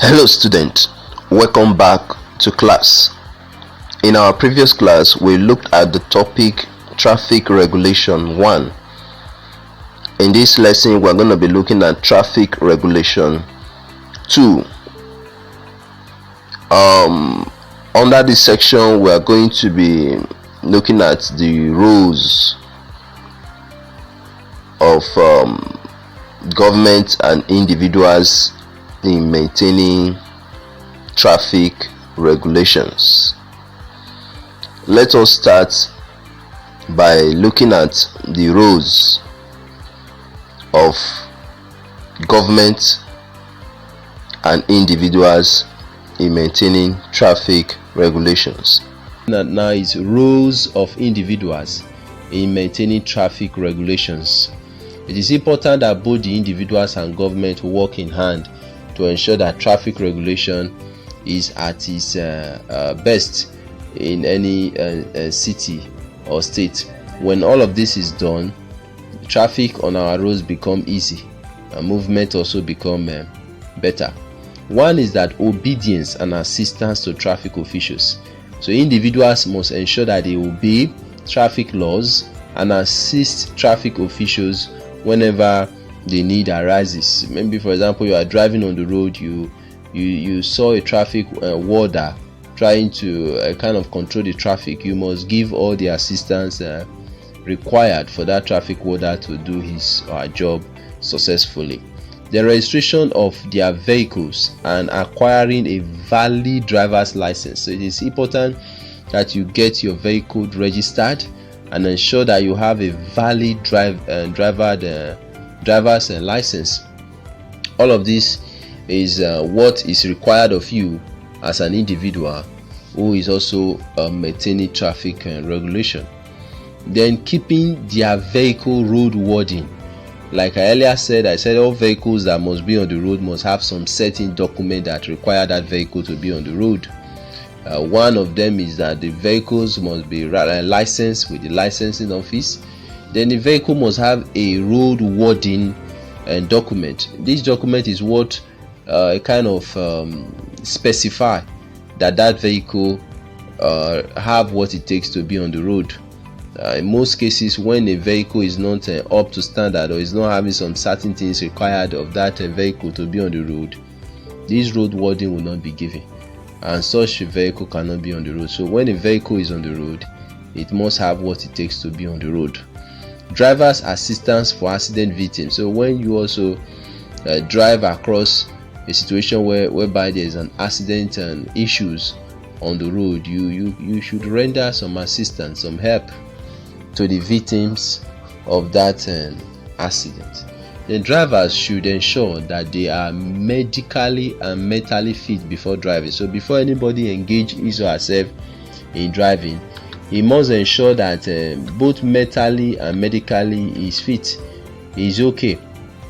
Hello student, welcome back to class. In our previous class, we looked at the topic Traffic Regulation 1. In this lesson, we're going to be looking at Traffic Regulation 2. Under this section, we are going to be looking at the rules of government and individuals in maintaining traffic regulations. Let us start by looking at the roles of government and individuals in maintaining traffic regulations. Now is roles of individuals in maintaining traffic regulations. It is important that both the individuals and government work in hand to ensure that traffic regulation is at its best in any city or state. When all of this is done, traffic on our roads become easy and movement also become better. One is that obedience and assistance to traffic officials. So individuals must ensure that they obey traffic laws and assist traffic officials whenever the need arises. Maybe, for example, you are driving on the road, you saw a traffic warder trying to kind of control the traffic. You must give all the assistance required for that traffic warder to do his or her job successfully. The registration of their vehicles and acquiring a valid driver's license. So it is important that you get your vehicle registered and ensure that you have a valid driver's license. All of this is what is required of you as an individual who is also maintaining traffic regulation. Then keeping their vehicle roadworthy. Like I earlier said, all vehicles that must be on the road must have some certain document that require that vehicle to be on the road. One of them is that the vehicles must be licensed with the licensing office. Then the vehicle must have a roadworthy document. This document is what kind of specify that vehicle have what it takes to be on the road. In most cases, when a vehicle is not up to standard or is not having some certain things required of that vehicle to be on the road, this roadworthy will not be given, and such a vehicle cannot be on the road. So when a vehicle is on the road, it must have what it takes to be on the road. Driver's assistance for accident victims. So when you also drive across a situation whereby there is an accident and issues on the road, you should render some assistance, some help to the victims of that accident. The drivers should ensure that they are medically and mentally fit before driving. So before anybody engage his or herself in driving, he must ensure that both mentally and medically is fit, is okay,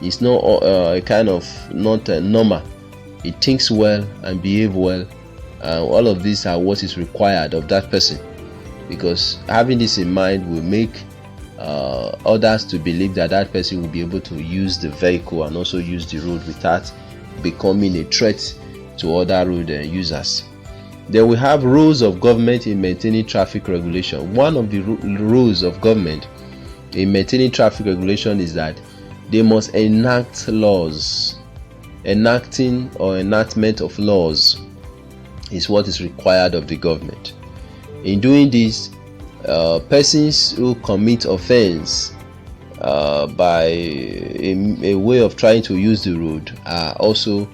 it's not kind of not normal, it thinks well and behave well. All of these are what is required of that person, because having this in mind will make others to believe that person will be able to use the vehicle and also use the road without becoming a threat to other road users. Then we have rules of government in maintaining traffic regulation. One of the rules of government in maintaining traffic regulation is that they must enact laws. Enacting or enactment of laws is what is required of the government. In doing this, persons who commit offense by a way of trying to use the road are also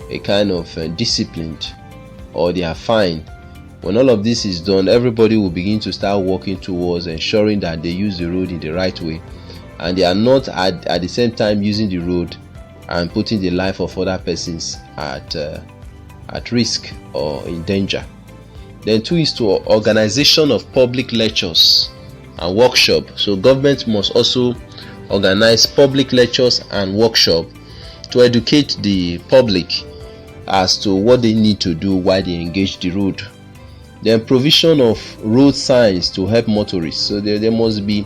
a kind of disciplined, or they are fined. When all of this is done, everybody will begin to start working towards ensuring that they use the road in the right way, and they are not at the same time using the road and putting the life of other persons at risk or in danger. Then 2 is to organization of public lectures and workshop. So government must also organize public lectures and workshop to educate the public as to what they need to do while they engage the road. Then provision of road signs to help motorists. So there must be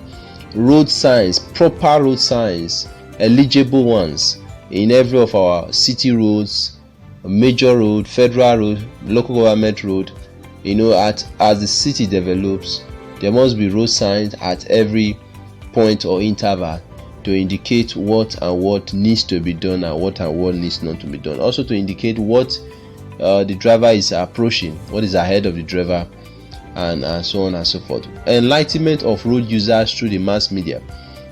road signs, proper road signs, eligible ones in every of our city roads, major road, federal road, local government road, as the city develops, there must be road signs at every point or interval to indicate what and what needs to be done and what needs not to be done. Also to indicate what the driver is approaching, what is ahead of the driver, and so on and so forth. Enlightenment of road users through the mass media.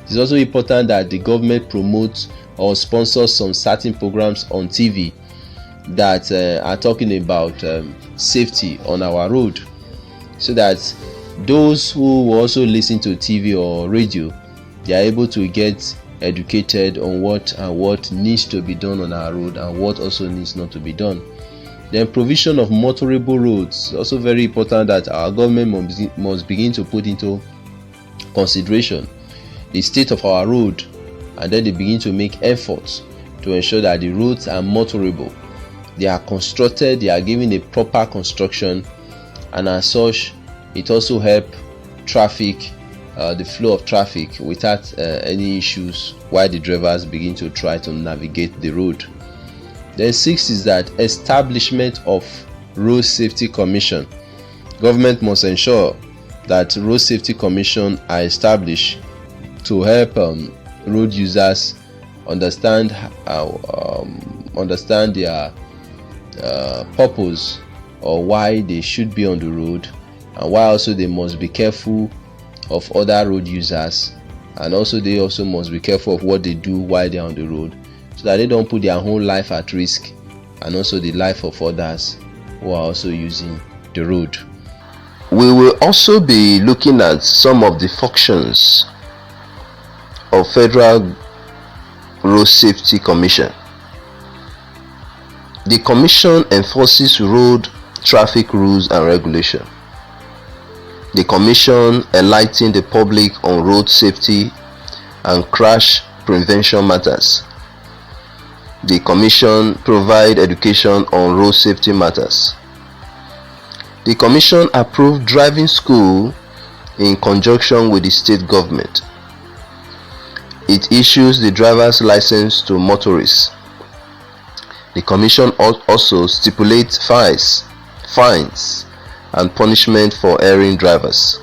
It is also important that the government promotes or sponsors some certain programs on TV that are talking about safety on our road, so that those who also listen to TV or radio, they are able to get educated on what needs to be done on our road and what also needs not to be done. Then provision of motorable roads, also very important that our government must begin to put into consideration the state of our road, and then they begin to make efforts to ensure that the roads are motorable. They are constructed, they are given a proper construction, and as such it also helps traffic, the flow of traffic without any issues while the drivers begin to try to navigate the road. Then 6 is that establishment of road safety commission. Government must ensure that road safety commission are established to help road users understand their purpose or why they should be on the road, and why also they must be careful of other road users, and also they also must be careful of what they do while they are on the road, so that they don't put their whole life at risk and also the life of others who are also using the road. We will also be looking at some of the functions of Federal Road Safety Commission. The commission enforces road traffic rules and regulation. The commission enlightens the public on road safety and crash prevention matters. The commission provides education on road safety matters. The commission approves driving school in conjunction with the state government. It issues the driver's license to motorists. The commission also stipulates fines and punishment for erring drivers.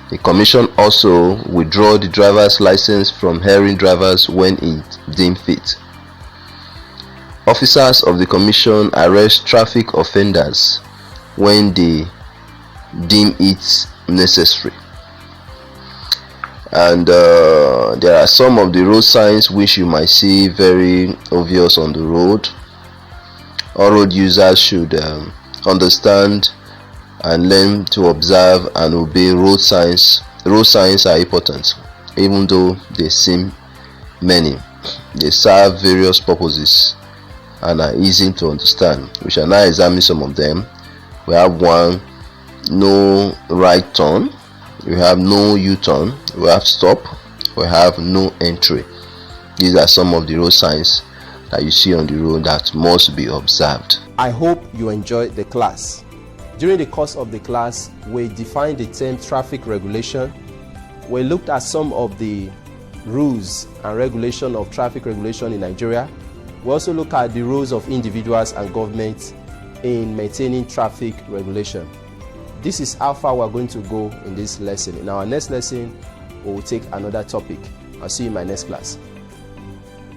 The commission also withdraws the driver's license from erring drivers when it deems fit. Officers of the commission arrest traffic offenders when they deem it necessary. And there are some of the road signs which you might see very obvious on the road. All road users should understand and learn to observe and obey road signs. Road signs are important, even though they seem many. They serve various purposes and are easy to understand. We shall now examine some of them. We have 1, no right turn. We have no U-turn. We have stop. We have no entry. These are some of the road signs that you see on the road that must be observed. I hope you enjoyed the class. During the course of the class, we defined the term traffic regulation. We looked at some of the rules and regulation of traffic regulation in Nigeria. We also look at the roles of individuals and governments in maintaining traffic regulation. This is how far we're going to go in this lesson. In our next lesson, we will take another topic. I'll see you in my next class.